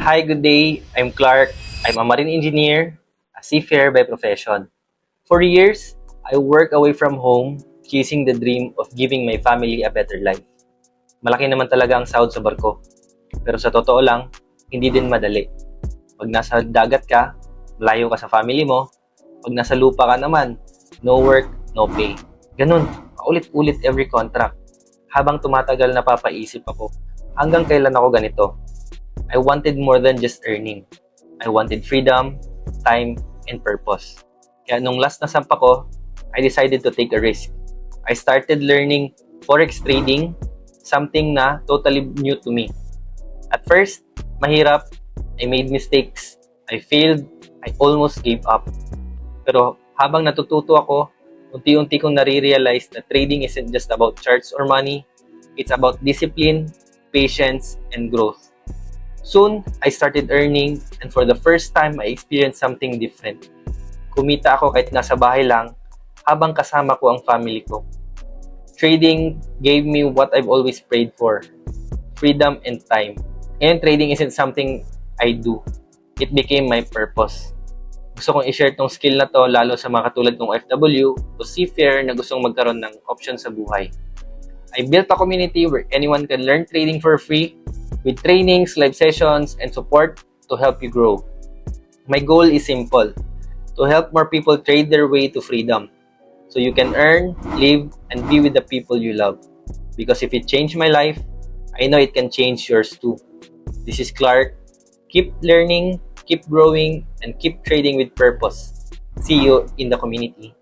Hi, good day. I'm Clark. I'm a marine engineer, a seafarer by profession. For years, I worked away from home, chasing the dream of giving my family a better life. Malaki naman talaga ang sahod sa barko. Pero sa totoo lang, hindi din madali. Pag nasa dagat ka, malayo ka sa family mo. Pag nasa lupa ka naman, no work, no pay. Ganun, paulit-ulit every contract. Habang tumatagal, napapaisip ako, hanggang kailan ako ganito? I wanted more than just earning. I wanted freedom, time, and purpose. Kaya nung last na sampa ko, I decided to take a risk. I started learning forex trading, something na totally new to me. At first, mahirap. I made mistakes. I failed. I almost gave up. Pero habang natututo ako, unti-unti kong nare-realize na trading isn't just about charts or money. It's about discipline, patience, and growth. Soon, I started earning, and for the first time, I experienced something different. Kumita ako kahit nasa bahay lang, habang kasama ko ang family ko. Trading gave me what I've always prayed for, freedom and time. Ngayon, trading isn't something I do. It became my purpose. Gusto kong i-share tong skill na to lalo sa mga katulad kong OFW o seafarer na gustong magkaroon ng option sa buhay. I built a community where anyone can learn trading for free, with trainings, live sessions, and support to help you grow. My goal is simple, to help more people trade their way to freedom, so you can earn, live, and be with the people you love. Because if it changed my life, I know it can change yours too. This is Clark. Keep learning, keep growing, and keep trading with purpose. See you in the community.